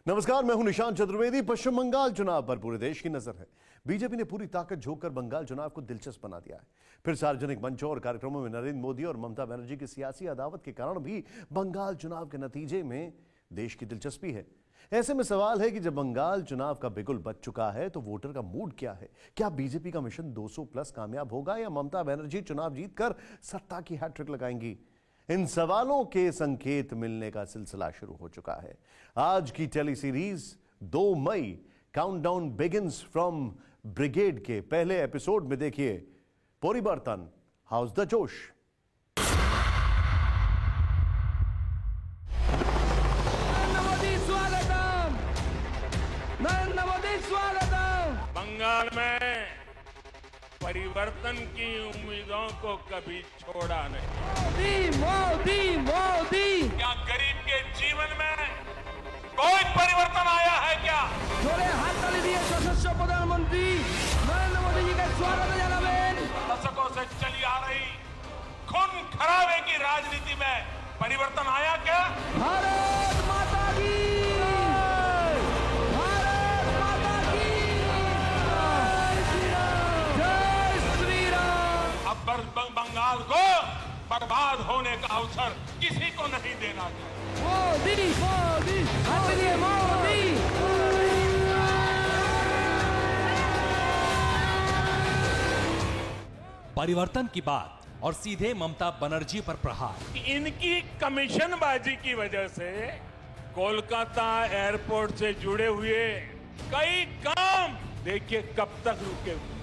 नमस्कार, मैं हूं निशांत चतुर्वेदी। पश्चिम बंगाल चुनाव पर पूरे देश की नजर है। बीजेपी ने पूरी ताकत झोंककर बंगाल चुनाव को दिलचस्प बना दिया है। फिर सार्वजनिक मंचों और कार्यक्रमों में नरेंद्र मोदी और ममता बनर्जी की सियासी अदावत के कारण भी बंगाल चुनाव के नतीजे में देश की दिलचस्पी है। ऐसे में सवाल है कि जब बंगाल चुनाव का बिगुल बज चुका है तो वोटर का मूड क्या है? क्या बीजेपी का मिशन 200 प्लस कामयाब होगा या ममता बनर्जी चुनाव जीतकर सत्ता की हैट्रिक लगाएंगी? इन सवालों के संकेत मिलने का सिलसिला शुरू हो चुका है। आज की टेली सीरीज 2 मई काउंटडाउन बिगिंस फ्रॉम ब्रिगेड के पहले एपिसोड में देखिए परिवर्तन, हाउस द जोश। बंगाल में परिवर्तन की उम्मीदों को कभी छोड़ा नहीं। मोदी मोदी मोदी, क्या गरीब के जीवन में कोई परिवर्तन आया है क्या? जोरे हाथ ताली दिए सशस्त्र प्रधानमंत्री नरेंद्र मोदी जी का स्वागत जनाबेन। दशकों से चली आ रही खून खराबे की राजनीति में परिवर्तन आया क्या? भारत माता की, भारत माता की, जय श्री राम। अब बंगाल को बर्बाद होने का अवसर किसी को नहीं देना चाहिए। मोदी मोदी मोदी मोदी। परिवर्तन की बात और सीधे ममता बनर्जी पर प्रहार। इनकी कमीशनबाजी की वजह से कोलकाता एयरपोर्ट से जुड़े हुए कई काम देखिए कब तक रुके हुए।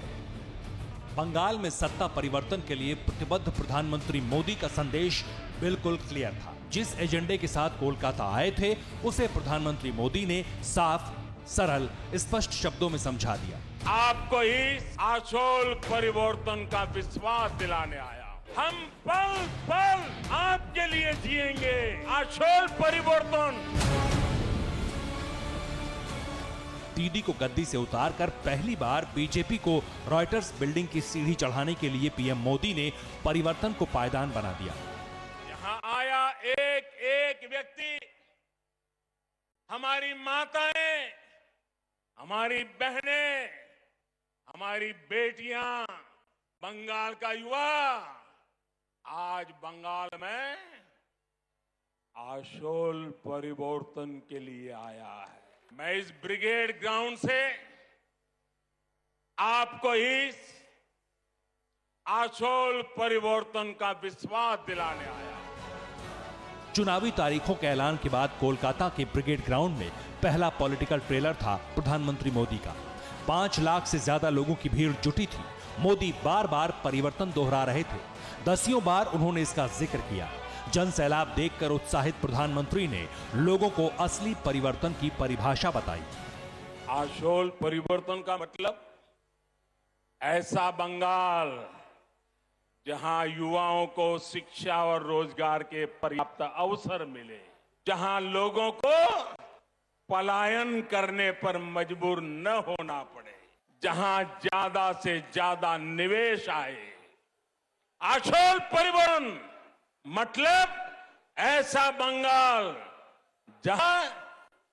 बंगाल में सत्ता परिवर्तन के लिए प्रतिबद्ध प्रधानमंत्री मोदी का संदेश बिल्कुल क्लियर था। जिस एजेंडे के साथ कोलकाता आए थे उसे प्रधानमंत्री मोदी ने साफ, सरल, स्पष्ट शब्दों में समझा दिया। आपको इस आशोल परिवर्तन का विश्वास दिलाने आया। हम पल पल आपके लिए जिएंगे। आशोल परिवर्तन। दीदी को गद्दी से उतारकर पहली बार बीजेपी को रॉयटर्स बिल्डिंग की सीढ़ी चढ़ाने के लिए पीएम मोदी ने परिवर्तन को पायदान बना दिया। यहाँ आया एक एक व्यक्ति, हमारी माताएं, हमारी बहनें, हमारी बेटियां, बंगाल का युवा आज बंगाल में आशोल परिवर्तन के लिए आया है। मैं इस ब्रिगेड ग्राउंड से आपको इस आशोल परिवर्तन का विश्वास दिलाने आया। चुनावी तारीखों के ऐलान के बाद कोलकाता के ब्रिगेड ग्राउंड में पहला पॉलिटिकल ट्रेलर था प्रधानमंत्री मोदी का। 5 लाख से ज्यादा लोगों की भीड़ जुटी थी। मोदी बार बार परिवर्तन दोहरा रहे थे। दसियों बार उन्होंने इसका जिक्र किया। जन सैलाब देखकर उत्साहित प्रधानमंत्री ने लोगों को असली परिवर्तन की परिभाषा बताई। आशोल परिवर्तन का मतलब ऐसा बंगाल जहां युवाओं को शिक्षा और रोजगार के पर्याप्त अवसर मिले, जहां लोगों को पलायन करने पर मजबूर न होना पड़े, जहां ज्यादा से ज्यादा निवेश आए। आशोल परिवर्तन मतलब ऐसा बंगाल जहां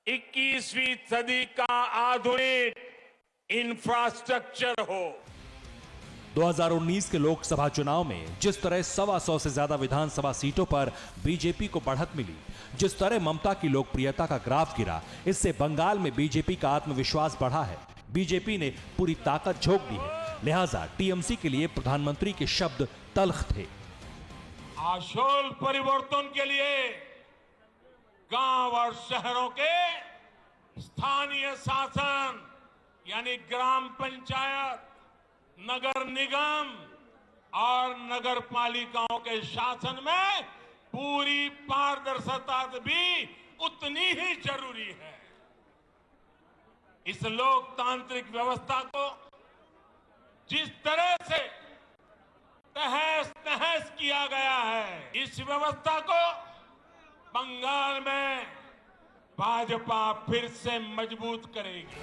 21वीं सदी का आधुनिक इंफ्रास्ट्रक्चर हो। 2019 के लोकसभा चुनाव में जिस तरह 125 से ज्यादा विधानसभा सीटों पर बीजेपी को बढ़त मिली, जिस तरह ममता की लोकप्रियता का ग्राफ गिरा, इससे बंगाल में बीजेपी का आत्मविश्वास बढ़ा है। बीजेपी ने पूरी ताकत झोंक दी है। लिहाजा टीएमसी के लिए प्रधानमंत्री के शब्द तल्ख थे। आशोल परिवर्तन के लिए गांव और शहरों के स्थानीय शासन यानी ग्राम पंचायत, नगर निगम और नगर पालिकाओं के शासन में पूरी पारदर्शिता भी उतनी ही जरूरी है। इस लोकतांत्रिक व्यवस्था को जिस तरह से तहस नहस किया गया है, इस व्यवस्था को बंगाल में भाजपा फिर से मजबूत करेगी।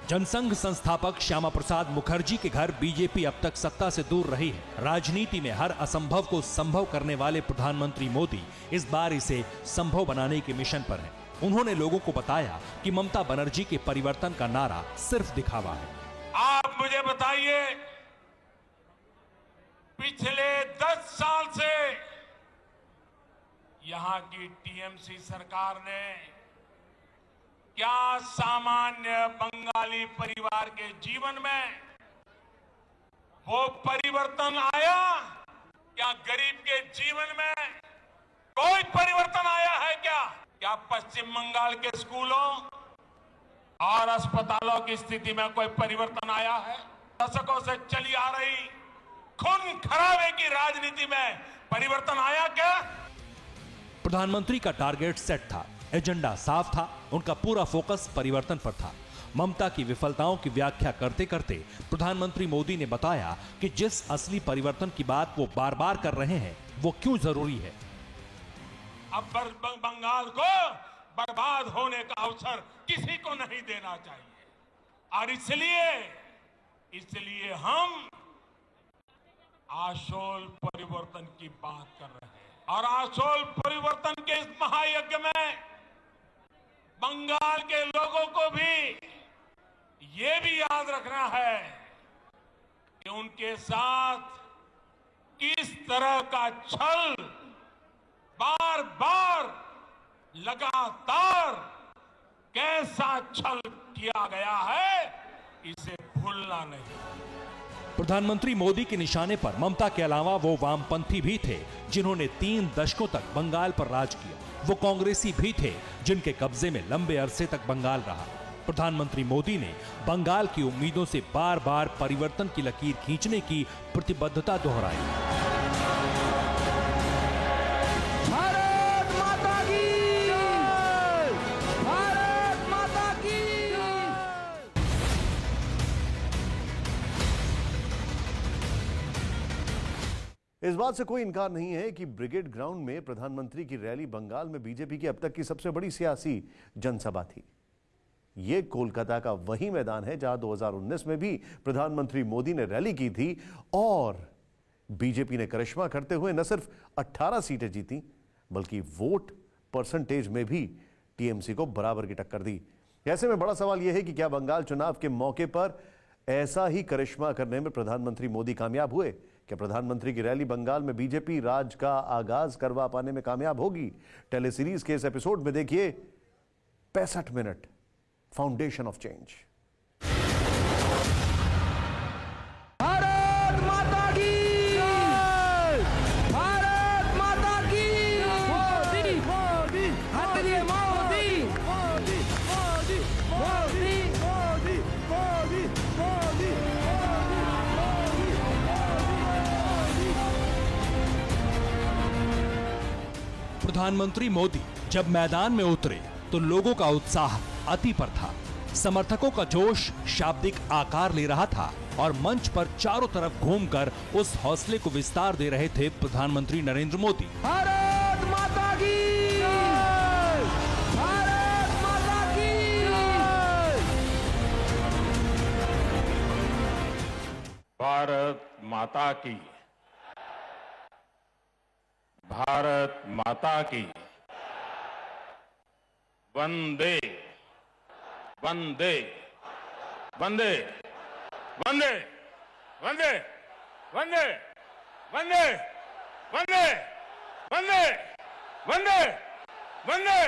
जनसंघ संस्थापक श्यामा प्रसाद मुखर्जी के घर बीजेपी अब तक सत्ता से दूर रही है। राजनीति में हर असंभव को संभव करने वाले प्रधानमंत्री मोदी इस बार इसे संभव बनाने के मिशन पर हैं। उन्होंने लोगों को बताया कि ममता बनर्जी के परिवर्तन का नारा सिर्फ दिखावा है। आप मुझे बताइए, पिछले 10 साल से यहां की टीएमसी सरकार ने क्या सामान्य बंगाली परिवार के जीवन में वो परिवर्तन आया? क्या गरीब के जीवन में कोई परिवर्तन आया है क्या? क्या पश्चिम बंगाल के स्कूलों और अस्पतालों की स्थिति में कोई परिवर्तन आया है? दशकों से चली आ रही खून खराबे की राजनीति में परिवर्तन आया क्या? प्रधानमंत्री का टारगेट सेट था, एजेंडा साफ था, उनका पूरा फोकस परिवर्तन पर था। ममता की विफलताओं की व्याख्या करते करते प्रधानमंत्री मोदी ने बताया कि जिस असली परिवर्तन की बात वो बार बार कर रहे हैं वो क्यों जरूरी है। अब बंगाल को बर्बाद होने का अवसर किसी को नहीं देना चाहिए और इसलिए हम आशोल परिवर्तन की बात कर रहे हैं। और आशोल परिवर्तन के इस महायज्ञ में बंगाल के लोगों को भी ये भी याद रखना है कि उनके साथ किस तरह का छल बार बार लगातार कैसा छल किया गया है, इसे भूलना नहीं। प्रधानमंत्री मोदी के निशाने पर ममता के अलावा वो वामपंथी भी थे जिन्होंने 3 दशकों तक बंगाल पर राज किया। वो कांग्रेसी भी थे जिनके कब्जे में लंबे अरसे तक बंगाल रहा। प्रधानमंत्री मोदी ने बंगाल की उम्मीदों से बार बार परिवर्तन की लकीर खींचने की प्रतिबद्धता दोहराई। भारत माता की जय! भारत माता की जय! इस बात से कोई इनकार नहीं है कि ब्रिगेड ग्राउंड में प्रधानमंत्री की रैली बंगाल में बीजेपी की अब तक की सबसे बड़ी सियासी जनसभा थी। यह कोलकाता का वही मैदान है जहां 2019 में भी प्रधानमंत्री मोदी ने रैली की थी और बीजेपी ने करिश्मा करते हुए न सिर्फ 18 सीटें जीती बल्कि वोट परसेंटेज में भी टीएमसी को बराबर की टक्कर दी। ऐसे में बड़ा सवाल यह है कि क्या बंगाल चुनाव के मौके पर ऐसा ही करिश्मा करने में प्रधानमंत्री मोदी कामयाब हुए? क्या प्रधानमंत्री की रैली बंगाल में बीजेपी राज का आगाज करवा पाने में कामयाब होगी? टेलीसीरीज के इस एपिसोड में देखिए 65 minute foundation of change. Bharat माता की जय! भारत माता की मोदी मोदी मोदी मोदी मोदी मोदी मोदी मोदी मोदी मोदी प्रधानमंत्री मोदी जब मैदान में उतरे तो लोगों का उत्साह अति पर था। समर्थकों का जोश शाब्दिक आकार ले रहा था और मंच पर चारों तरफ घूमकर उस हौसले को विस्तार दे रहे थे प्रधानमंत्री नरेंद्र मोदी। भारत माता की जय! भारत माता की जय! भारत माता की, भारत माता की, वंदे वंदे वंदे वंदे वंदे वंदे वंदे वंदे वंदे वंदे वंदे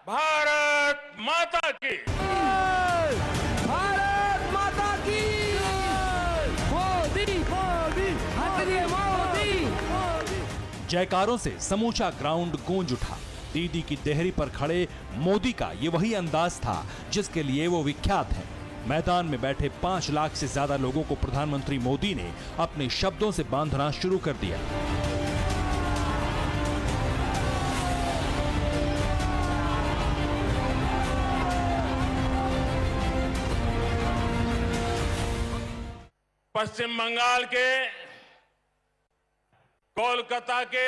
भारत माता की, भारत माता की जय! मोदी मोदी मोदी मोदी। जयकारों से समूचा ग्राउंड गूंज उठा। दीदी की देहरी पर खड़े मोदी का ये वही अंदाज था जिसके लिए वो विख्यात है। मैदान में बैठे 5 लाख से ज्यादा लोगों को प्रधानमंत्री मोदी ने अपने शब्दों से बांधना शुरू कर दिया। पश्चिम बंगाल के, कोलकाता के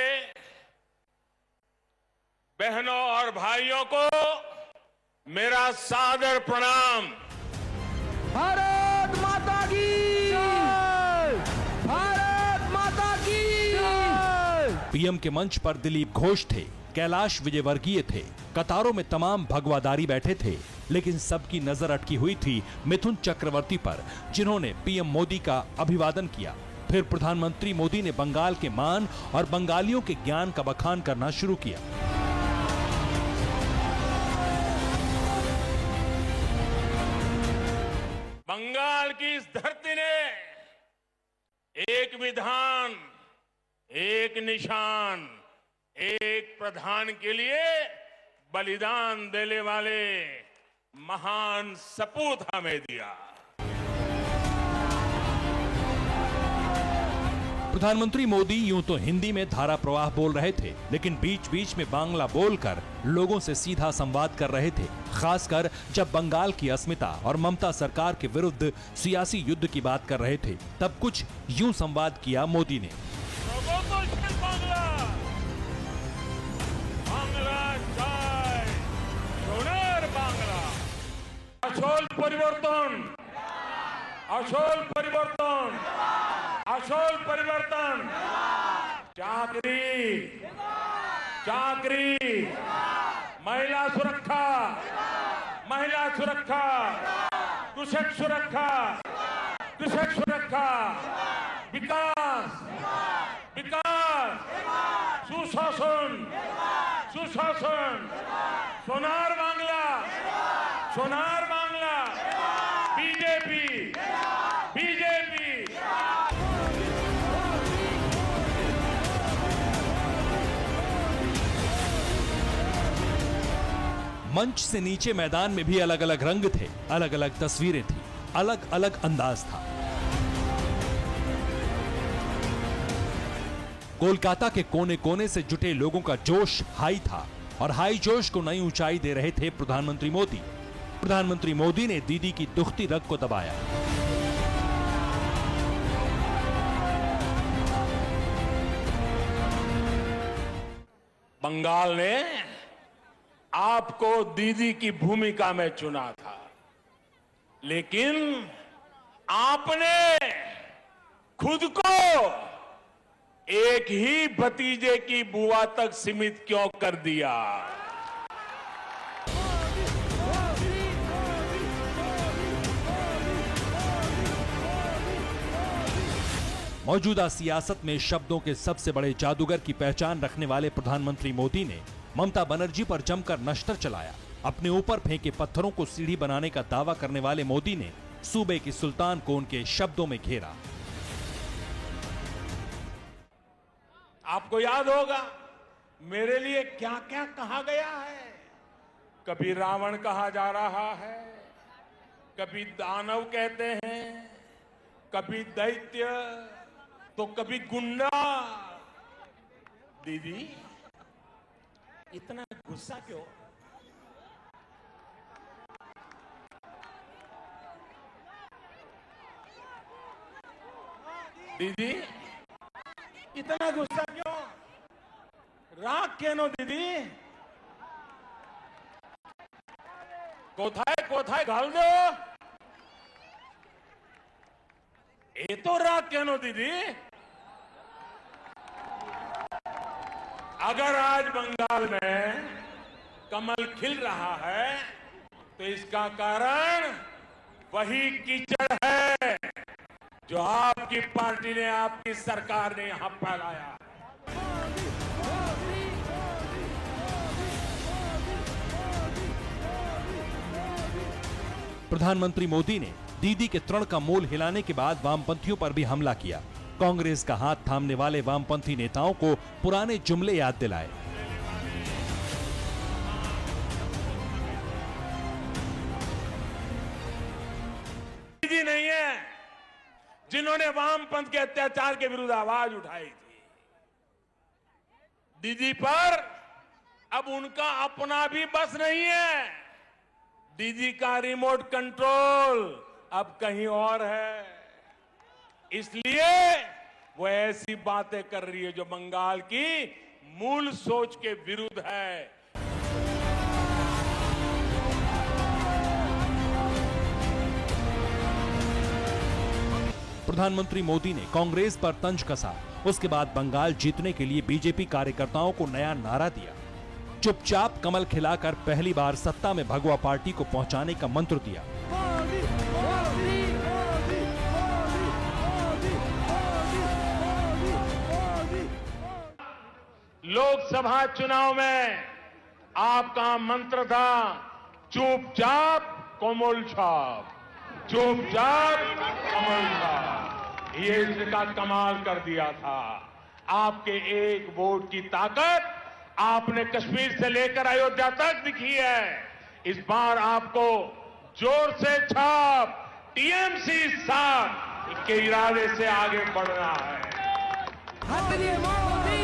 बहनों और भाइयों को मेरा सादर प्रणाम। भारत माता की जय! भारत माता की जय! पीएम के मंच पर दिलीप घोष थे, कैलाश विजयवर्गीय थे। कतारों में तमाम भगवादारी बैठे थे, लेकिन सबकी नजर अटकी हुई थी मिथुन चक्रवर्ती पर, जिन्होंने पीएम मोदी का अभिवादन किया। फिर प्रधानमंत्री मोदी ने बंगाल के मान और बंगालियों के ज्ञान का बखान करना शुरू किया। बंगाल की इस धरती ने एक विधान, एक निशान, एक प्रधान के लिए बलिदान देने वाले महान सपूत हमें दिया। प्रधानमंत्री मोदी यूं तो हिंदी में धारा प्रवाह बोल रहे थे, लेकिन बीच बीच में बांग्ला बोलकर लोगों से सीधा संवाद कर रहे थे। खासकर जब बंगाल की अस्मिता और ममता सरकार के विरुद्ध सियासी युद्ध की बात कर रहे थे, तब कुछ यूं संवाद किया मोदी ने। আসল পরিবর্তন, আসল পরিবর্তন, আসল পরিবর্তন, চাকরি, চাকরি, महिला सुरक्षा, महिला सुरक्षा, कृषक सुरक्षा, कृषक सुरक्षा, विकास, विकास, सुशासन, सुशासन, सोनार बांग्ला, सोनार बांग्ला, बीजेपी, बीजेपी। मंच से नीचे मैदान में भी अलग अलग रंग थे, अलग अलग तस्वीरें थी, अलग अलग अंदाज था। कोलकाता के कोने कोने से जुटे लोगों का जोश हाई था, और हाई जोश को नई ऊंचाई दे रहे थे प्रधानमंत्री मोदी। प्रधानमंत्री मोदी ने दीदी की दुखती रग को दबाया। बंगाल ने आपको दीदी की भूमिका में चुना था, लेकिन आपने खुद को एक ही भतीजे की बुआ तक सीमित क्यों कर दिया? मौजूदा सियासत में शब्दों के सबसे बड़े जादूगर की पहचान रखने वाले प्रधानमंत्री मोदी ने ममता बनर्जी पर जमकर नश्तर चलाया। अपने ऊपर फेंके पत्थरों को सीढ़ी बनाने का दावा करने वाले मोदी ने सूबे की सुल्तान को उनके शब्दों में घेरा। आपको याद होगा मेरे लिए क्या क्या कहा गया है। कभी रावण कहा जा रहा है, कभी दानव कहते हैं, कभी दैत्य, तो कभी गुंडा। दीदी इतना गुस्सा क्यों? दीदी इतना गुस्सा क्यों? राग क्यों दीदी? कोथाए कोथाए घाल दो। ये तो राग क्यों दीदी? अगर आज बंगाल में कमल खिल रहा है तो इसका कारण वही कीचड़ है जो आपकी पार्टी ने, आपकी सरकार ने यहां फैलाया। प्रधानमंत्री मोदी ने दीदी के तृण का मूल हिलाने के बाद वामपंथियों पर भी हमला किया। कांग्रेस का हाथ थामने वाले वामपंथी नेताओं को पुराने जुमले याद दिलाए। दीदी नहीं है जिन्होंने वामपंथ के अत्याचार के विरुद्ध आवाज उठाई थी। दीदी पर अब उनका अपना भी बस नहीं है। दीदी का रिमोट कंट्रोल अब कहीं और है। इसलिए वो ऐसी बातें कर रही है जो बंगाल की मूल सोच के विरुद्ध है। प्रधानमंत्री मोदी ने कांग्रेस पर तंज कसा। उसके बाद बंगाल जीतने के लिए बीजेपी कार्यकर्ताओं को नया नारा दिया। चुपचाप कमल खिलाकर पहली बार सत्ता में भगवा पार्टी को पहुंचाने का मंत्र दिया। लोकसभा चुनाव में आपका मंत्र था चुपचाप कोमल छाप, चुपचाप कमल छाप। ये इसका कमाल कर दिया था। आपके एक वोट की ताकत आपने कश्मीर से लेकर अयोध्या तक दिखी है। इस बार आपको जोर से छाप, टीएमसी साथ के इरादे से आगे बढ़ना है। मोदी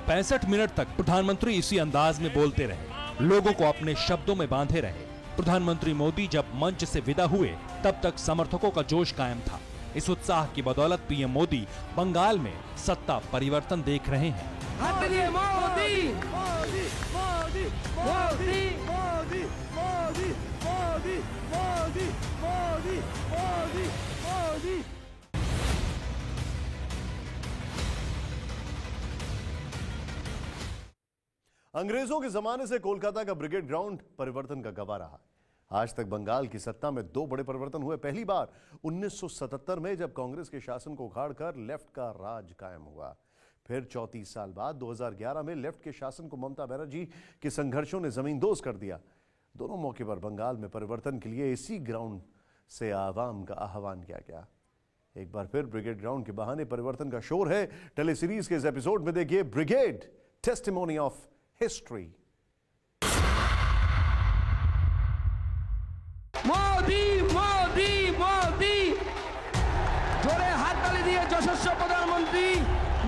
65 मिनट तक प्रधानमंत्री इसी अंदाज में बोलते रहे, लोगों को अपने शब्दों में बांधे रहे। प्रधानमंत्री मोदी जब मंच से विदा हुए तब तक समर्थकों का जोश कायम था। इस उत्साह की बदौलत पीएम मोदी बंगाल में सत्ता परिवर्तन देख रहे हैं। मोदी मोदी मोदी मोदी मोदी मोदी मोदी मोदी मोदी मोदी मोदी। अंग्रेजों के जमाने से कोलकाता का ब्रिगेड ग्राउंड परिवर्तन का गवाह रहा है। आज तक बंगाल की सत्ता में 2 बड़े परिवर्तन हुए। पहली बार 1977 में जब कांग्रेस के शासन को उखाड़कर लेफ्ट का राज कायम हुआ। फिर 34 साल बाद 2011 में लेफ्ट के शासन को ममता बनर्जी के संघर्षों ने जमींदोज कर दिया। दोनों मौके पर बंगाल में परिवर्तन के लिए इसी ग्राउंड से आवाम का आह्वान किया गया। एक बार फिर ब्रिगेड ग्राउंड के बहाने परिवर्तन का शोर है। टेलीसीरीज के इस एपिसोड में देखिए brigade testimony of history. Modi Modi Modi जोरे हाथ ताली दिए यशस्वी प्रधानमंत्री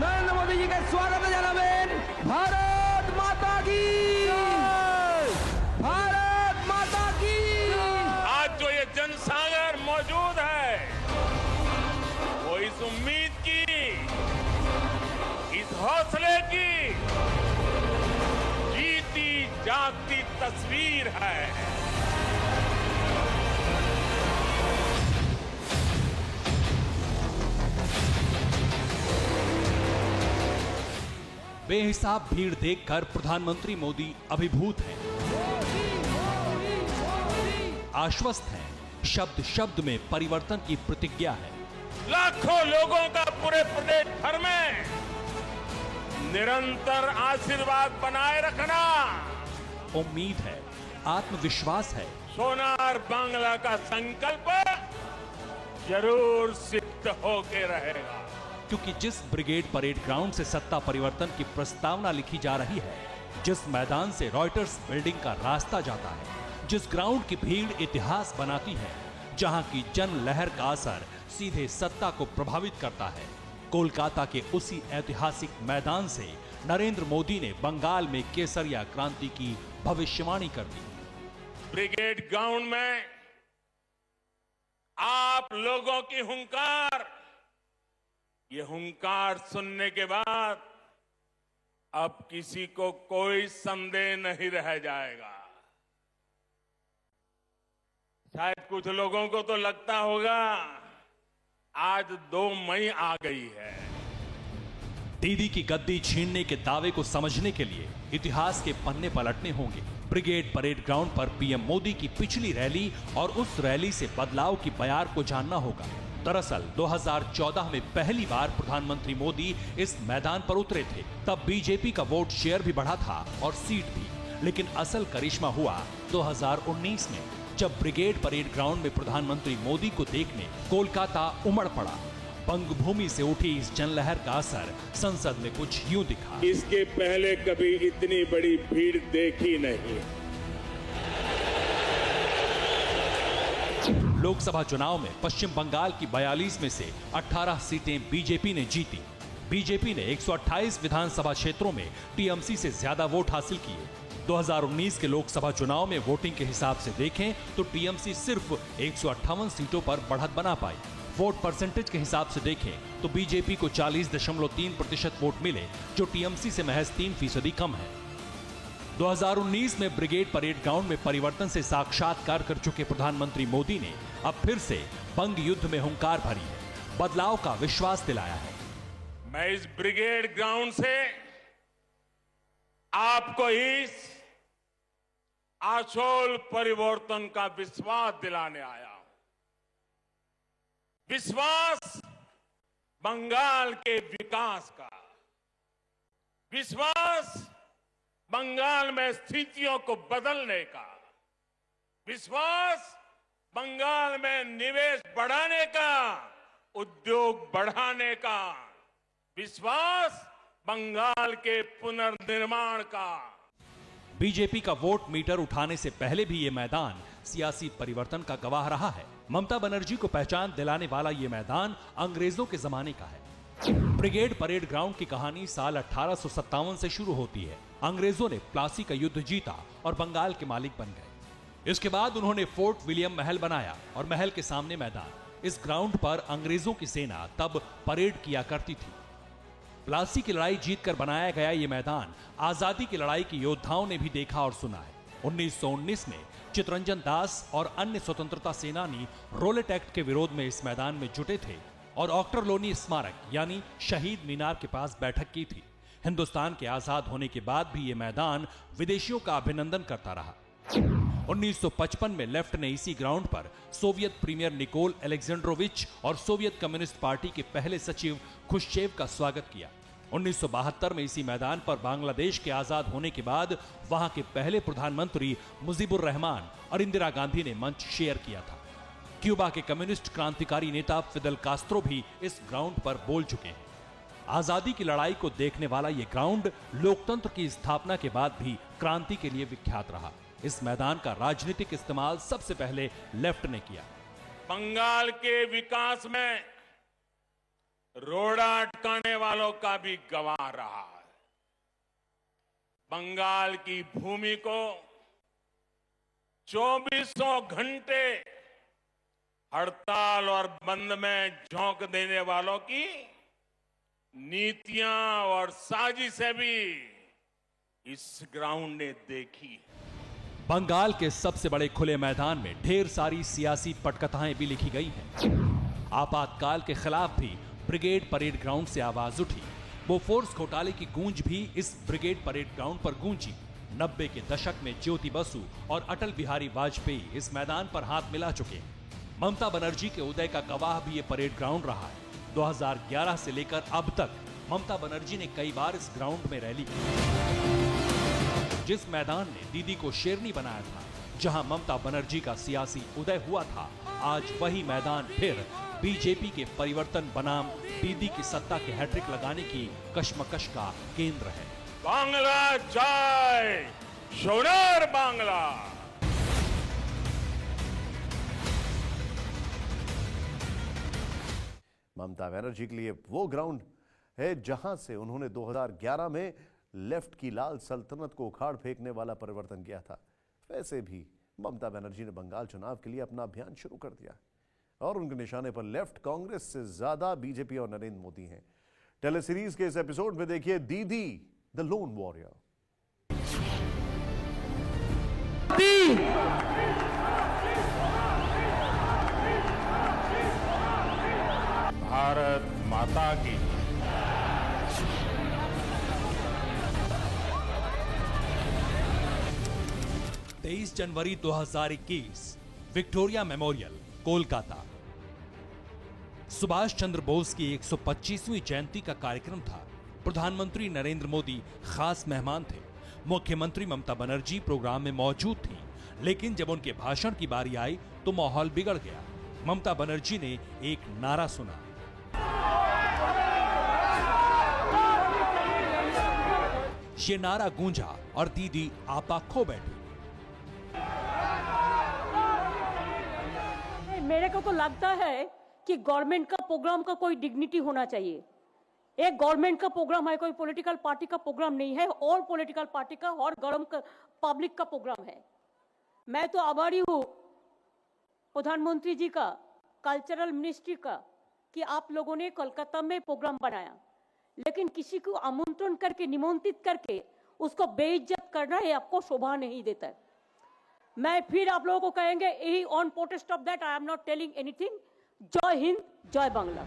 नरेंद्र मोदी जी के स्वागत জানাবেন। भारत माता की भारत माता की। आज जो ये जनसागर मौजूद है वो इस उम्मीद की, इस हौसले की जीती जागती तस्वीर है। बेहिसाब भीड़ देखकर प्रधानमंत्री मोदी अभिभूत हैं, आश्वस्त हैं। शब्द शब्द में परिवर्तन की प्रतिज्ञा है। लाखों लोगों का पूरे प्रदेश भर में निरंतर आशीर्वाद बनाए रखना, उम्मीद है, आत्मविश्वास है। सोनार बांग्ला का संकल्प जरूर सिद्ध होके रहेगा। क्योंकि जिस ब्रिगेड परेड ग्राउंड से सत्ता परिवर्तन की प्रस्तावना लिखी जा रही है, जिस मैदान से रॉयटर्स बिल्डिंग का रास्ता जाता है, जिस ग्राउंड की भीड़ इतिहास बनाती है, जहां की जन लहर का असर सीधे सत्ता को प्रभावित करता है, कोलकाता के उसी ऐतिहासिक मैदान से नरेंद्र मोदी ने बंगाल में केसरिया क्रांति की भविष्यवाणी कर दी। ब्रिगेड ग्राउंड में आप लोगों की हुंकार, ये हुंकार सुनने के बाद अब किसी को कोई संदेह नहीं रह जाएगा। शायद कुछ लोगों को तो लगता होगा आज 2 मई आ गई है। दीदी की गद्दी छीनने के दावे को समझने के लिए इतिहास के पन्ने पलटने होंगे। ब्रिगेड परेड ग्राउंड पर पीएम मोदी की पिछली रैली और उस रैली से बदलाव की बयार को जानना होगा। दरअसल 2014 में पहली बार प्रधानमंत्री मोदी इस मैदान पर उतरे थे। तब बीजेपी का वोट शेयर भी बढ़ा था और सीट भी। लेकिन असल करिश्मा हुआ 2019 में, जब ब्रिगेड परेड ग्राउंड में प्रधानमंत्री मोदी को देखने कोलकाता उमड़ पड़ा। बंगभूमि से उठी इस जनलहर का असर संसद में कुछ यूं दिखा। इसके पहले कभी इतनी बड़ी भीड़ देखी नहीं। लोकसभा चुनाव में पश्चिम बंगाल की 42 में से 18 सीटें बीजेपी ने जीती। बीजेपी ने 128 विधानसभा क्षेत्रों में टीएमसी से ज्यादा वोट हासिल किए। 2019 के लोकसभा चुनाव में वोटिंग के हिसाब से देखें तो टीएमसी सिर्फ 158 सीटों पर बढ़त बना पाई। वोट परसेंटेज के हिसाब से देखें तो बीजेपी को 40.3% वोट मिले, जो टीएमसी से महज 3% कम है। 2019 में ब्रिगेड परेड ग्राउंड में परिवर्तन से साक्षात्कार कर चुके प्रधानमंत्री मोदी ने अब फिर से बंग युद्ध में हुंकार भरी है, बदलाव का विश्वास दिलाया है। मैं इस ब्रिगेड ग्राउंड से आपको इस आशोल परिवर्तन का विश्वास दिलाने आया हूं। विश्वास बंगाल के विकास का, विश्वास बंगाल में स्थितियों को बदलने का, विश्वास बंगाल में निवेश बढ़ाने का, उद्योग बढ़ाने का, विश्वास बंगाल के पुनर्निर्माण का। बीजेपी का वोट मीटर उठाने से पहले भी ये मैदान सियासी परिवर्तन का गवाह रहा है। ममता बनर्जी को पहचान दिलाने वाला ये मैदान अंग्रेजों के जमाने का है। ब्रिगेड परेड ग्राउंड की कहानी साल 1857 से शुरू होती है। अंग्रेजों ने प्लासी का युद्ध जीता और बंगाल के मालिक बन गए। इसके बाद उन्होंने फोर्ट विलियम महल बनाया और महल के सामने मैदान। इस ग्राउंड पर अंग्रेजों की सेना तब परेड किया करती थी। प्लासी की लड़ाई जीतकर बनाया गया ये मैदान आजादी की लड़ाई के योद्धाओं ने भी देखा और सुना है। 1919 में चितरंजन दास और अन्य स्वतंत्रता सेनानी रोलेट एक्ट के विरोध में इस मैदान में जुटे थे और ऑक्टरलोनी स्मारक यानी शहीद मीनार के पास बैठक की थी। हिंदुस्तान के आजाद होने के बाद भी ये मैदान विदेशियों का अभिनंदन करता रहा। 1955 में लेफ्ट ने इसी ग्राउंड पर सोवियत प्रीमियर निकोल एलेक्जेंड्रोविच और सोवियत कम्युनिस्ट पार्टी के पहले सचिव खुश्चेव का स्वागत किया। 1972 में इसी मैदान पर बांग्लादेश के आजाद होने के बाद वहां के पहले प्रधानमंत्री मुजीबुर रहमान और इंदिरा गांधी ने मंच शेयर किया था। क्यूबा के कम्युनिस्ट क्रांतिकारी नेता फिदेल कास्त्रो भी इस ग्राउंड पर बोल चुके हैं। आजादी की लड़ाई को देखने वाला यह ग्राउंड लोकतंत्र की स्थापना के बाद भी क्रांति के लिए विख्यात रहा। इस मैदान का राजनीतिक इस्तेमाल सबसे पहले लेफ्ट ने किया। बंगाल के विकास में रोड़ा अटकाने वालों का भी गवाह रहा है। बंगाल की भूमि को 2400 घंटे हड़ताल और बंद में झोंक देने वालों की नीतियां और साजिशें भी इस ग्राउंड ने देखी। बंगाल के सबसे बड़े खुले मैदान में ढेर सारी सियासी पटकथाएं भी लिखी गई हैं। आपातकाल के खिलाफ भी ब्रिगेड परेड ग्राउंड से आवाज उठी। बोफोर्स घोटाले की गूंज भी इस ब्रिगेड परेड ग्राउंड पर गूंजी। 90 के दशक में ज्योति बसु और अटल बिहारी वाजपेयी इस मैदान पर हाथ मिला चुके हैं। ममता बनर्जी के उदय का गवाह भी ये परेड ग्राउंड रहा है। 2011 से लेकर अब तक ममता बनर्जी ने कई बार इस ग्राउंड में रैली की। जिस मैदान ने दीदी को शेरनी बनाया था, जहां ममता बनर्जी का सियासी उदय हुआ था, आज वही मैदान फिर बीजेपी के परिवर्तन बनाम दीदी की सत्ता के हैट्रिक लगाने की कश्मकश का केंद्र है। बांग्ला जय, सोनार बांग्ला। ममता बनर्जी के लिए वो ग्राउंड है जहां से उन्होंने 2011 में लेफ्ट की लाल सल्तनत को उखाड़ फेंकने वाला परिवर्तन किया था। वैसे भी ममता बनर्जी ने बंगाल चुनाव के लिए अपना अभियान शुरू कर दिया और उनके निशाने पर लेफ्ट कांग्रेस से ज्यादा बीजेपी और नरेंद्र मोदी हैं। टेली सीरीज के इस एपिसोड में देखिए दीदी द लोन वॉरियर। भारत माता की। 23 जनवरी 2021 विक्टोरिया मेमोरियल, कोलकाता। सुभाष चंद्र बोस की 125वीं जयंती का कार्यक्रम था। प्रधानमंत्री नरेंद्र मोदी खास मेहमान थे। मुख्यमंत्री ममता बनर्जी प्रोग्राम में मौजूद थी, लेकिन जब उनके भाषण की बारी आई तो माहौल बिगड़ गया। ममता बनर्जी ने एक नारा सुना। ये नारा गूंजा और दीदी आपा खो बैठी। मेरे को तो लगता है कि गवर्नमेंट का प्रोग्राम का कोई डिग्निटी होना चाहिए। एक गवर्नमेंट का प्रोग्राम है, कोई पॉलिटिकल पार्टी का प्रोग्राम नहीं है, और पॉलिटिकल पार्टी का और पब्लिक का प्रोग्राम है। मैं तो आभारी हूँ प्रधानमंत्री जी का, कल्चरल मिनिस्ट्री का, कि आप लोगों ने कोलकाता में प्रोग्राम बनाया, लेकिन किसी को आमंत्रण करके, निमंत्रित करके उसको बेइज्जत बेइज्जत करना ये आपको शोभा नहीं देता है। मैं फिर आप लोगों को कहेंगे यही on protest of that I am not telling anything. जय हिंद, जय बांग्ला।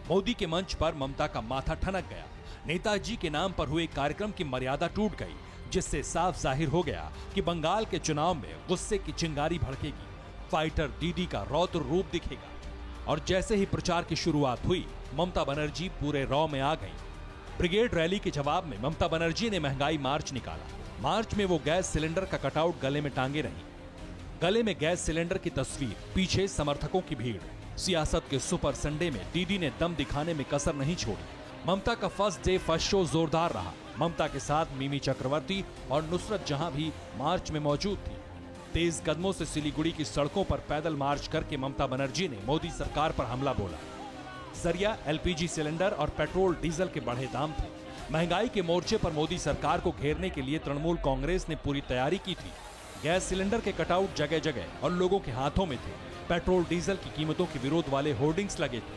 मोदी के मंच पर ममता का माथा ठनक गया। नेताजी के नाम पर हुए कार्यक्रम की मर्यादा टूट गई, जिससे साफ जाहिर हो गया कि बंगाल के चुनाव में गुस्से की चिंगारी भड़केगी, फाइटर दीदी का रौद्र रूप दिखेगा। और जैसे ही प्रचार की शुरुआत हुई, ममता बनर्जी पूरे रौ में आ गईं। ब्रिगेड रैली के जवाब में ममता बनर्जी ने महंगाई मार्च निकाला। मार्च में वो गैस सिलेंडर का कटआउट गले में टांगे रहीं। गले में गैस सिलेंडर की तस्वीर, पीछे समर्थकों की भीड़। सियासत के सुपर संडे में दीदी ने दम दिखाने में कसर नहीं छोड़ी। ममता का फर्स्ट डे फर्स्ट शो जोरदार रहा। ममता के साथ मिमी चक्रवर्ती और नुसरत जहां भी मार्च में मौजूद थी। तेज कदमों से सिलीगुड़ी की सड़कों पर पैदल मार्च करके ममता बनर्जी ने मोदी सरकार पर हमला बोला। जरिया एलपीजी सिलेंडर और पेट्रोल डीजल के बढ़े दाम थे। महंगाई के मोर्चे पर मोदी सरकार को घेरने के लिए तृणमूल कांग्रेस ने पूरी तैयारी की थी। गैस सिलेंडर के कटआउट जगह जगह और लोगों के हाथों में थे। पेट्रोल डीजल की कीमतों के विरोध वाले होर्डिंग्स लगे थे।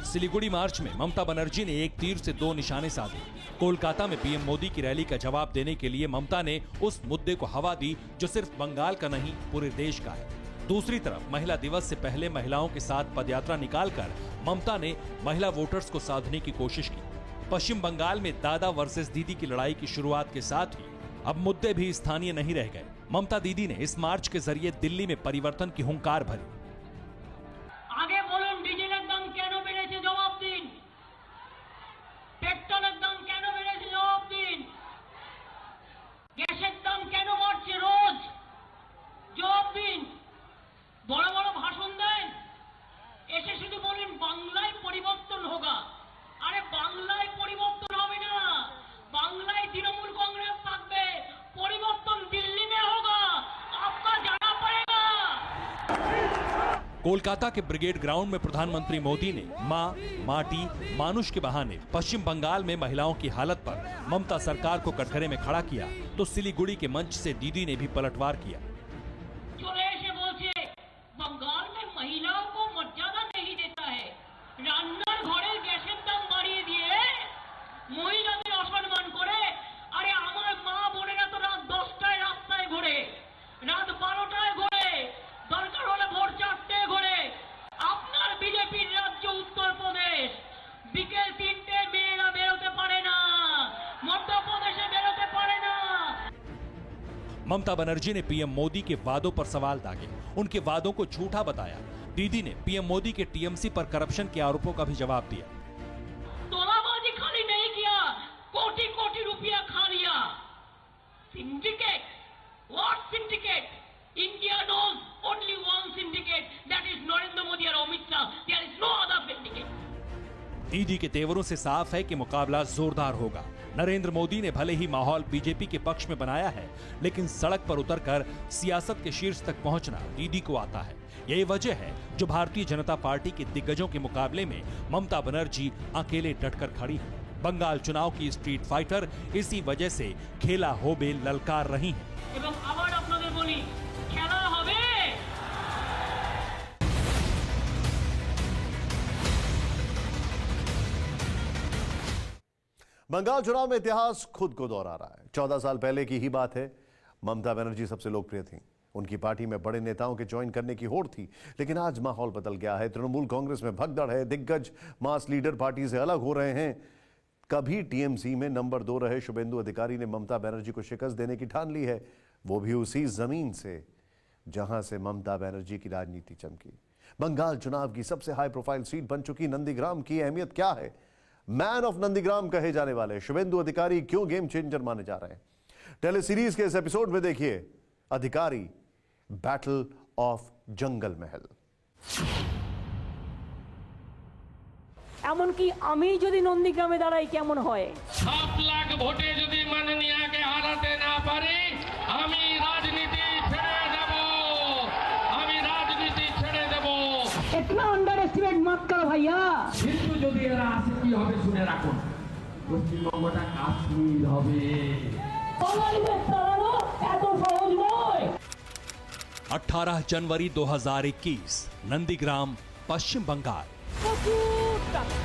सिलीगुड़ी मार्च में ममता बनर्जी ने एक तीर से दो निशाने साधे। कोलकाता में पीएम मोदी की रैली का जवाब देने के लिए ममता ने उस मुद्दे को हवा दी जो सिर्फ बंगाल का नहीं पूरे देश का है। दूसरी तरफ महिला दिवस से पहले महिलाओं के साथ पदयात्रा निकालकर ममता ने महिला वोटर्स को साधने की कोशिश की। पश्चिम बंगाल में दादा वर्सेस दीदी की लड़ाई की शुरुआत के साथ ही अब मुद्दे भी स्थानीय नहीं रह गए। ममता दीदी ने इस मार्च के जरिए दिल्ली में परिवर्तन की हुंकार भरी। आगे बोलून डीजलेर दाम केन बेड़ेছে जवाब दिन, पेट्रोलेर दाम केन बेड़ेছে जवाब दिन, গ্যাসের দাম কেন বাড়ছে রোজ জবাব দিন। বড় বড় ভাষণ দেন, এসে শুধু বলেন বাংলায় পরিবর্তন হোগা। আরে বাংলায় পরিবর্তন হবে না, বাংলায় তৃণমূল কংগ্রেস থাকবে, পরিবর্তন দিল্লি में होगा, आपका जाना पड़ेगा। कोलकाता के ब्रिगेड ग्राउंड में प्रधानमंत्री मोदी ने मां, माटी, मानुष के बहाने पश्चिम बंगाल में महिलाओं की हालत पर ममता सरकार को कटघरे में खड़ा किया, तो सिलीगुड़ी के मंच से दीदी ने भी पलटवार किया। चले एसे बोलছে बंगाल में महिलाओं को मर्यादा नहीं देता है, রান্নার ঘরের গ্যাসের দাম বাড়িয়ে দিয়ে মহিলাদের অসম্মান করে। আরে আমার মা বোনেরা তো রাত 10টায় রাস্তায় ঘোরে, রাত 12টায় ঘোরে, দরকার হলে ভোর 4টায় ঘোরে। আপনার বিজেপির রাজ্য উত্তরপ্রদেশ, বিকেল 3টে মেয়েরা বেরোতে পারে না, মধ্যপ্রদেশে বেরোতে পারে না। ममता बनर्जी ने पीएम मोदी के वादों पर सवाल दागे, उनके वादों को झूठा बताया। दीदी ने पीएम मोदी के टीएमसी पर करप्शन के आरोपों का भी जवाब दिया। तोलाबाजी खाली नहीं किया, कोटि कोटि रुपया खा लिया। Syndicate, what syndicate? India knows only one syndicate, that is Narendra Modi और Amit Shah. There is no other syndicate. दीदी के तेवरों से साफ है कि मुकाबला जोरदार होगा। नरेंद्र मोदी ने भले ही माहौल बीजेपी के पक्ष में बनाया है, लेकिन सड़क पर उतरकर सियासत के शीर्ष तक पहुंचना दीदी को आता है। यही वजह है जो भारतीय जनता पार्टी के दिग्गजों के मुकाबले में ममता बनर्जी अकेले डटकर खड़ी है। बंगाल चुनाव की स्ट्रीट फाइटर इसी वजह से खेला होबे ललकार रही हैं। এবং আবার আপনাদের বলি, খেলা হবে। बंगाल चुनाव में इतिहास खुद को दोहरा रहा है। 14 साल पहले की ही बात है। ममता बनर्जी सबसे लोकप्रिय थी, उनकी पार्टी में बड़े नेताओं के ज्वाइन करने की होड़ थी। लेकिन आज माहौल बदल गया है। तृणमूल कांग्रेस में भगदड़ है, दिग्गज मास लीडर पार्टी से अलग हो रहे हैं। कभी टीएमसी में नंबर 2 रहे शुभेंदु अधिकारी ने ममता बनर्जी को शिकस्त देने की ठान ली है, वो भी उसी जमीन से जहां से ममता बनर्जी की राजनीति चमकी। बंगाल चुनाव की सबसे हाई प्रोफाइल सीट बन चुकी नंदीग्राम की अहमियत क्या है? मैन ऑफ नंदीग्राम कहे जाने वाले शुभेंदु अधिकारी क्यों गेम चेंजर माने जा रहे हैं? टेली सीरीज के इस एपिसोड में देखिए अधिकारी बैटल ऑफ जंगल महल। এমনকি আমি যদি নন্দীগ্রামে দাঁড়াই কেমন হয়? 7 লাখ ভোটে যদি মাননীয়াকে হারাতে না পারি, আমি রাজনীতি ছেড়ে দেব, আমি রাজনীতি ছেড়ে দেব। इतना अंडर एस्टिमेट मत करो भैया। কিন্তু যদি এরা আসে কি হবে শুনে রাখুন, পশ্চিমবঙ্গটা কাশ্মীর হবে। বাঙালিদের তাড়ানো এত সহজ নয়। 18 जनवरी 2021 नंदीग्राम, पश्चिम बंगाल। প্রচুর টাকা,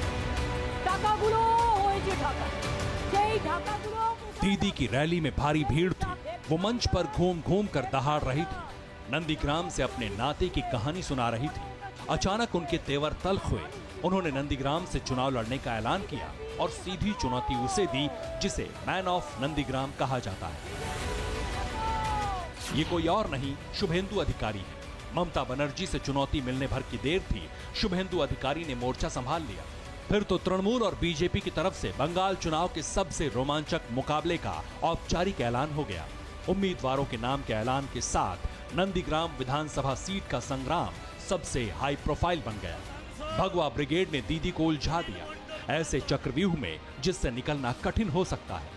টাকাগুলো হয়েছে ঢাকা, সেই ঢাকাগুলো दीदी की रैली में भारी भीड़ थी। वो मंच पर घूम घूम कर दहाड़ रही थी, नंदीग्राम से अपने नाते की कहानी सुना रही थी। अचानक उनके तेवर तल्ख हुए। उन्होंने नंदीग्राम से चुनाव लड़ने का ऐलान किया और सीधी चुनौती उसे दी जिसे मैन ऑफ नंदीग्राम कहा जाता है। ये कोई और नहीं, शुभेंदु अधिकारी है। ममता बनर्जी से चुनौती मिलने भर की देर थी, शुभेंदु अधिकारी ने मोर्चा संभाल लिया। फिर तो तृणमूल और बीजेपी की तरफ से बंगाल चुनाव के सबसे रोमांचक मुकाबले का औपचारिक ऐलान हो गया। उम्मीदवारों के नाम के ऐलान के साथ नंदीग्राम विधानसभा सीट का संग्राम सबसे हाई प्रोफाइल बन गया। भगवा ब्रिगेड ने दीदी को उलझा दिया, ऐसे चक्रव्यूह में जिससे निकलना कठिन हो सकता है।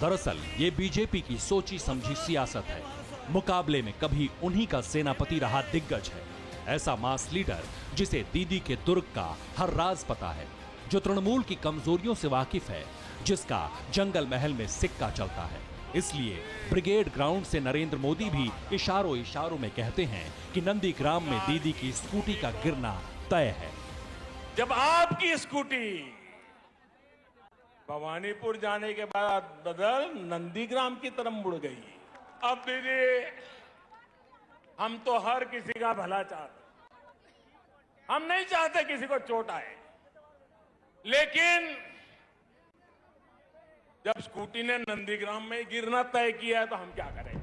दरअसल ये बीजेपी की सोची समझी सियासत है। मुकाबले में कभी उन्हीं का सेनापति रहा दिग्गज है, ऐसा मास लीडर जिसे दीदी के दुर्ग का हर राज पता है, जो तृणमूल की कमजोरियों से वाकिफ है, जिसका जंगल महल में सिक्का चलता है। इसलिए ब्रिगेड ग्राउंड से नरेंद्र मोदी भी इशारों इशारों में कहते हैं कि नंदीग्राम में दीदी की स्कूटी का गिरना तय है। जब आपकी स्कूटी भवानीपुर जाने के बाद बदल नंदीग्राम की तरफ मुड़ गई, अब दीदी हम तो हर किसी का भला चाहते, हम नहीं चाहते किसी को चोट आए, लेकिन जब स्कूटी ने नंदीग्राम में गिरना तय किया है तो हम क्या करें।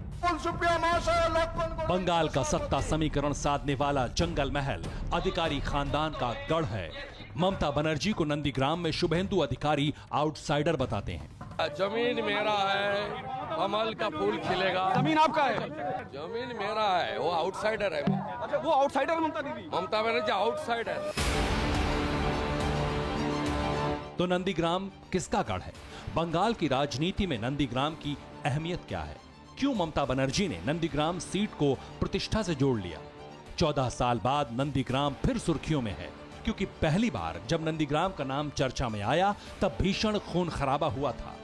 बंगाल का सत्ता समीकरण साधने वाला जंगल महल अधिकारी खानदान का गढ़ है। ममता बनर्जी को नंदीग्राम में शुभेंदु अधिकारी आउटसाइडर बताते हैं। जमीन मेरा है, कमल का फूल खिलेगा। जमीन आपका है? जमीन मेरा है, वो आउटसाइडर है। अच्छा, वो आउटसाइडर ममता दीदी? ममता बनर्जी आउटसाइडर। तो नंदीग्राम किसका गढ़ है? बंगाल की राजनीति में नंदीग्राम की अहमियत क्या है? क्यों ममता बनर्जी ने नंदीग्राम सीट को प्रतिष्ठा से जोड़ लिया? 14 साल बाद नंदीग्राम फिर सुर्खियों में है, क्योंकि पहली बार जब नंदीग्राम का नाम चर्चा में आया तब भीषण खून खराबा हुआ था।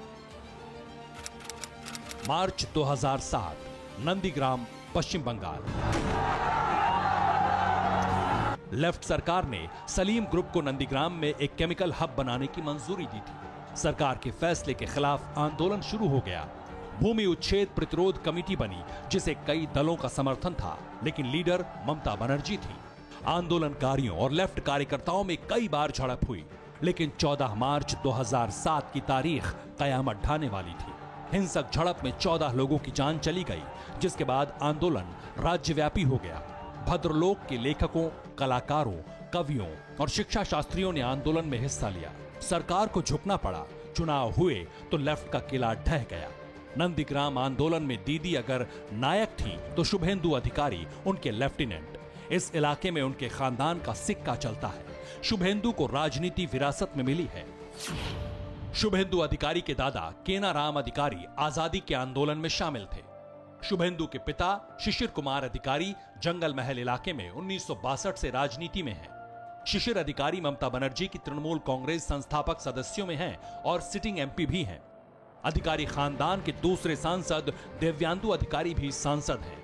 मार्च 2007, नंदीग्राम, पश्चिम बंगाल। लेफ्ट सरकार ने सलीम ग्रुप को नंदीग्राम में एक केमिकल हब बनाने की मंजूरी दी थी। सरकार के फैसले के खिलाफ आंदोलन शुरू हो गया। भूमि उच्छेद प्रतिरोध कमेटी बनी, जिसे कई दलों का समर्थन था, लेकिन लीडर ममता बनर्जी थी। आंदोलनकारियों और लेफ्ट कार्यकर्ताओं में कई बार झड़प हुई, लेकिन 14 मार्च 2007 की तारीख कयामत ढाने वाली थी। हिंसक झड़प में 14 लोगों की जान चली गई, जिसके बाद आंदोलन राज्यव्यापी हो गया। भद्रलोक के लेखकों, कलाकारों, कवियों और शिक्षा शास्त्रियों ने आंदोलन में हिस्सा लिया। सरकार को झुकना पड़ा। चुनाव हुए तो लेफ्ट का किला ढह गया। नंदीग्राम आंदोलन में दीदी अगर नायक थी तो शुभेंदु अधिकारी उनके लेफ्टिनेंट। इस इलाके में उनके खानदान का सिक्का चलता है। शुभेंदु को राजनीति विरासत में मिली है। शुभेंदु अधिकारी के दादा केनाराम अधिकारी आजादी के आंदोलन में शामिल थे। शुभेंदु के पिता शिशिर कुमार अधिकारी जंगल महल इलाके में 1962 से राजनीति में हैं। शिशिर अधिकारी ममता बनर्जी की तृणमूल कांग्रेस संस्थापक सदस्यों में हैं और सिटिंग एमपी भी हैं। अधिकारी खानदान के दूसरे सांसद दिव्यांदु अधिकारी भी सांसद हैं।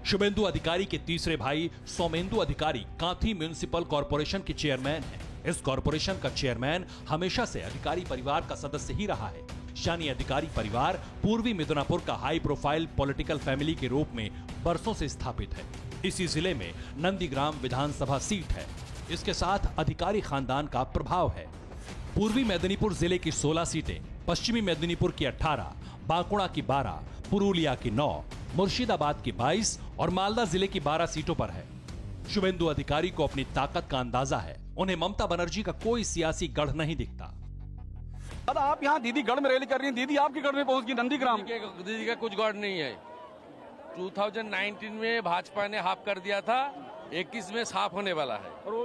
शुभेंदु अधिकारी के तीसरे भाई सोमेंदु अधिकारी कांथी म्युनिसिपल कॉर्पोरेशन के चेयरमैन हैं। इस कॉर्पोरेशन का चेयरमैन हमेशा से अधिकारी परिवार का सदस्य ही रहा है। शानी अधिकारी परिवार पूर्वी मिदनापुर का हाई प्रोफाइल पॉलिटिकल फैमिली के रूप में बरसों से स्थापित है। इसी जिले में नंदीग्राम विधानसभा सीट है। इसके साथ अधिकारी खानदान का प्रभाव है। पूर्वी मेदिनीपुर जिले की 16 सीटें, पश्चिमी मेदिनीपुर की 18, बांकुड़ा की 12, पुरुलिया की 9, मुर्शिदाबाद की 22 और मालदा जिले की 12 सीटों पर है। शुभेंदु अधिकारी को अपनी ताकत का अंदाजा है। उन्हें ममता बनर्जी का कोई सियासी गढ़ नहीं दिखता। आप यहाँ दीदी गढ़ में रैली कर रही हैं, दीदी आपके गढ़ में पहुंच गई नंदीग्राम। दीदी का कुछ गढ़ नहीं है। 2019 में भाजपा ने हाफ कर दिया था, 21 में साफ होने वाला है। और वो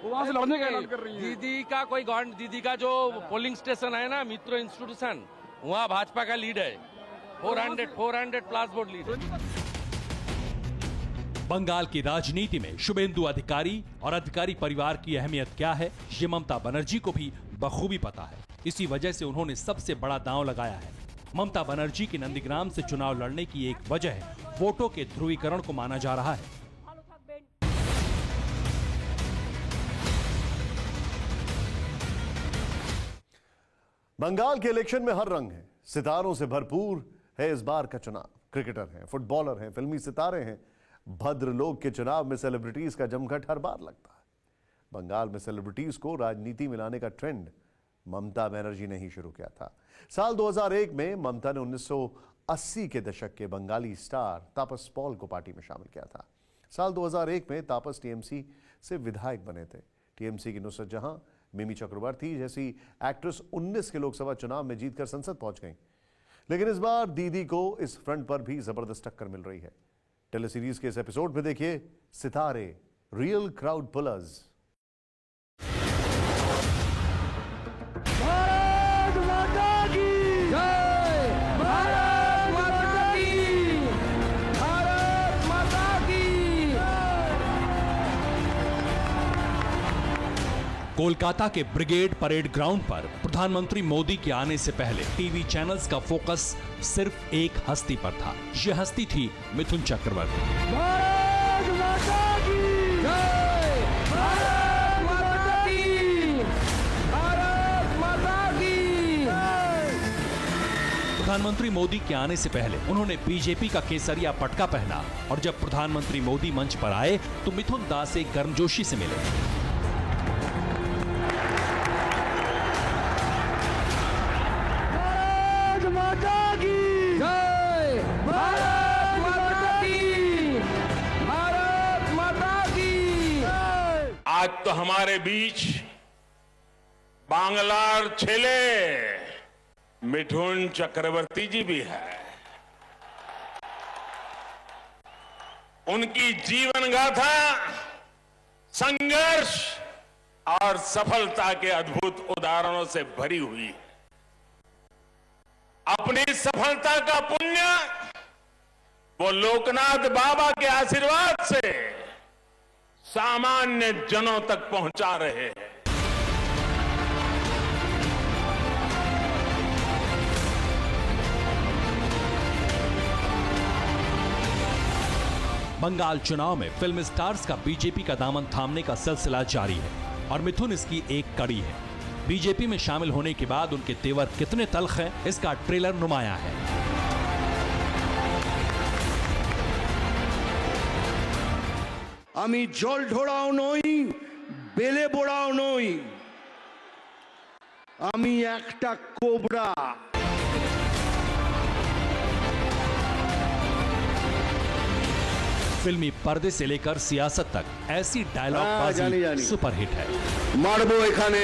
वहाँ से लड़ने का ऐलान कर रही है। दीदी का कोई गढ़, दीदी का जो पोलिंग स्टेशन है ना, मित्रो इंस्टीट्यूशन, वहाँ भाजपा का लीड है। 400 प्लस वोट लीड है। बंगाल की राजनीति में शुभेंदु अधिकारी और अधिकारी परिवार की अहमियत क्या है, ये ममता बनर्जी को भी बखूबी पता है। इसी वजह से उन्होंने सबसे बड़ा दांव लगाया है। ममता बनर्जी की नंदीग्राम से चुनाव लड़ने की एक वजह वोटों के ध्रुवीकरण को माना जा रहा है। बंगाल के इलेक्शन में हर रंग है, सितारों से भरपूर है इस बार का चुनाव। क्रिकेटर हैं, फुटबॉलर हैं, फिल्मी सितारे हैं। भद्र लोग के चुनाव में सेलिब्रिटीज का जमघट हर बार लगता है। बंगाल में सेलिब्रिटीज को राजनीति में लाने का ट्रेंड ममता बनर्जी ने ही शुरू किया था। साल 2001 में ममता ने 1980 के दशक के बंगाली स्टार तापस पॉल को पार्टी में शामिल किया था। साल 2001 में तापस टीएमसी से विधायक बने थे। टीएमसी की नुसरत जहां, मिमी चक्रवर्ती जैसी एक्ट्रेस 19 के लोकसभा चुनाव में जीतकर संसद पहुंच गईं। लेकिन इस बार दीदी को इस फ्रंट पर भी जबरदस्त टक्कर मिल रही है। टेलीसीरीज के इस एपिसोड में देखिए सितारे, रियल क्राउड पुलर्स। भारत माता की जय, भारत माता की, भारत माता की। कोलकाता के ब्रिगेड परेड ग्राउंड पर प्रधानमंत्री मोदी के आने से पहले टीवी चैनल्स का फोकस सिर्फ एक हस्ती पर था। यह हस्ती थी मिथुन चक्रवर्ती। भारत माता की जय, भारत माता की, भारत माता की। प्रधानमंत्री मोदी के आने से पहले उन्होंने बीजेपी का केसरिया पटका पहना और जब प्रधानमंत्री मोदी मंच पर आए तो मिथुन दास से गर्मजोशी से मिले। माता की जय, भारत माता की, भारत माता की। आज तो हमारे बीच बांग्लार छेले मिथुन चक्रवर्ती जी भी है। उनकी जीवन गाथा संघर्ष और सफलता के अद्भुत उदाहरणों से भरी हुई है। अपनी सफलता का पुण्य वो लोकनाथ बाबा के आशीर्वाद से सामान्य जनों तक पहुंचा रहे हैं। बंगाल चुनाव में फिल्म स्टार्स का बीजेपी का दामन थामने का सिलसिला जारी है और मिथुन इसकी एक कड़ी है। बीजेपी में शामिल होने के बाद उनके तेवर कितने तल्ख हैं, इसका ट्रेलर नुमाया है। আমি জল ঢোড়াও নই, বেলে বোড়াও নই, আমি একটা কোবরা। फिल्मी पर्दे से लेकर सियासत तक ऐसी डायलॉग जानी। सुपरहिट है। মারবো এখানে,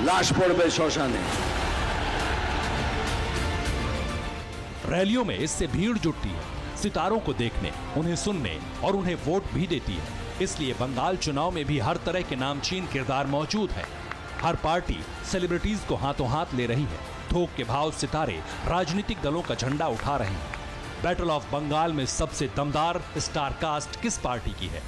লাশ পড়বে শ্মশানে। रैलियों में इससे भीड़ जुटती है, सितारों को देखने, उन्हें सुनने और उन्हें वोट भी देती है। इसलिए बंगाल चुनाव में भी हर तरह के नामचीन किरदार मौजूद है। हर पार्टी सेलिब्रिटीज को हाथों हाथ ले रही है। थोक के भाव सितारे राजनीतिक दलों का झंडा उठा रहे हैं। बैटल ऑफ बंगाल में सबसे दमदार स्टार कास्ट किस पार्टी की है?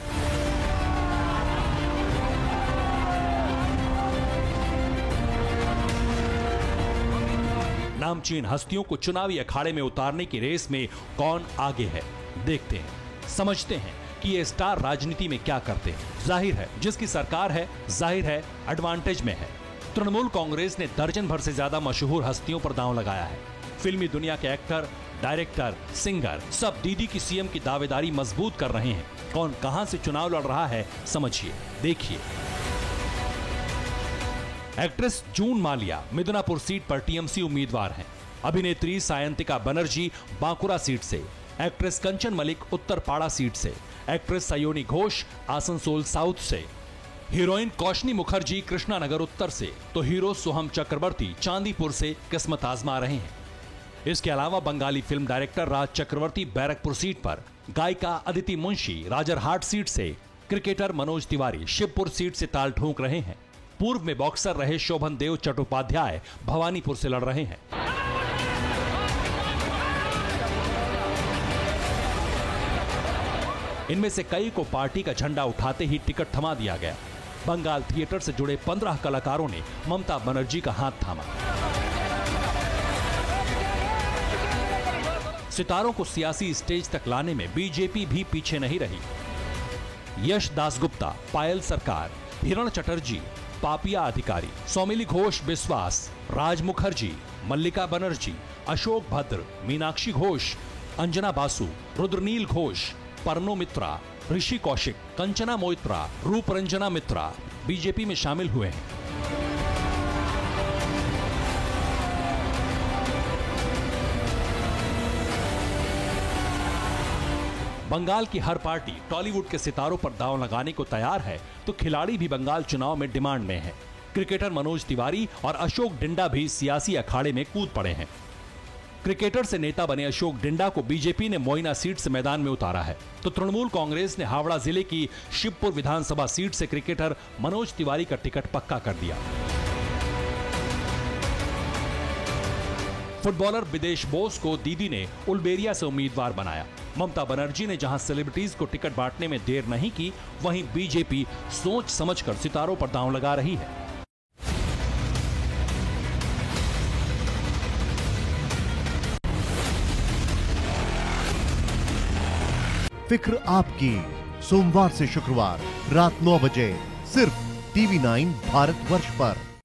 नामचीन हस्तियों को चुनावी अखाड़े में उतारने की रेस में कौन आगे है, देखते हैं, समझते हैं कि ये स्टार राजनीति में क्या करते हैं। जाहिर है जिसकी सरकार है, जाहिर है एडवांटेज में है। तृणमूल कांग्रेस ने दर्जन भर से ज्यादा मशहूर हस्तियों पर दांव लगाया है। फिल्मी दुनिया के एक्टर, डायरेक्टर, सिंगर सब दीदी की सीएम की दावेदारी मजबूत कर रहे हैं। कौन कहां से चुनाव लड़ रहा है, समझिए, देखिए। एक्ट्रेस जून मालिया मिदनापुर सीट पर टीएमसी उम्मीदवार हैं। अभिनेत्री सायंतिका बनर्जी बांकुरा सीट से, एक्ट्रेस कंचन मलिक उत्तरपाड़ा सीट से, एक्ट्रेस सयोनी घोष आसनसोल साउथ से, हीरोइन कौशनी मुखर्जी कृष्णानगर उत्तर से, तो हीरो सोहम चक्रवर्ती चांदीपुर से किस्मत आजमा रहे हैं। इसके अलावा बंगाली फिल्म डायरेक्टर राज चक्रवर्ती बैरकपुर सीट पर, गायिका अदिति मुंशी राजरहाट सीट से, क्रिकेटर मनोज तिवारी शिवपुर सीट से ताल ठोक रहे हैं। पूर्व में बॉक्सर रहे शोभन देव चट्टोपाध्याय भवानीपुर से लड़ रहे हैं। इनमें से कई को पार्टी का झंडा उठाते ही टिकट थमा दिया गया। बंगाल थिएटर से जुड़े 15 कलाकारों ने ममता बनर्जी का हाथ थामा। सितारों को सियासी स्टेज तक लाने में बीजेपी भी पीछे नहीं रही। यश दासगुप्ता, पायल सरकार, हिरण चटर्जी, पापिया अधिकारी, सौमिली घोष विश्वास, राज मुखर्जी, मल्लिका बनर्जी, अशोक भद्र, मीनाक्षी घोष, अंजना बासु, रुद्रनील घोष, परनो मित्रा, ऋषि कौशिक, कंचना मोइत्रा, रूप रंजना मित्रा बीजेपी में शामिल हुए हैं। बंगाल की हर पार्टी टॉलीवुड के सितारों पर दांव लगाने को तैयार है, तो खिलाड़ी भी बंगाल चुनाव में डिमांड में हैं। क्रिकेटर मनोज तिवारी और अशोक डिंडा भी सियासी अखाड़े में कूद पड़े हैं। क्रिकेटर से नेता बने अशोक डिंडा को बीजेपी ने मोइना सीट से मैदान में उतारा है, तो तृणमूल कांग्रेस ने हावड़ा जिले की शिवपुर विधानसभा सीट से क्रिकेटर मनोज तिवारी का टिकट पक्का कर दिया। फुटबॉलर विदेश बोस को दीदी ने उल्बेरिया से उम्मीदवार बनाया। ममता बनर्जी ने जहां सेलिब्रिटीज को टिकट बांटने में देर नहीं की, वहीं बीजेपी सोच समझकर सितारों पर दांव लगा रही है। फिक्र आपकी, सोमवार से शुक्रवार रात 9 बजे सिर्फ TV9 भारतवर्ष पर।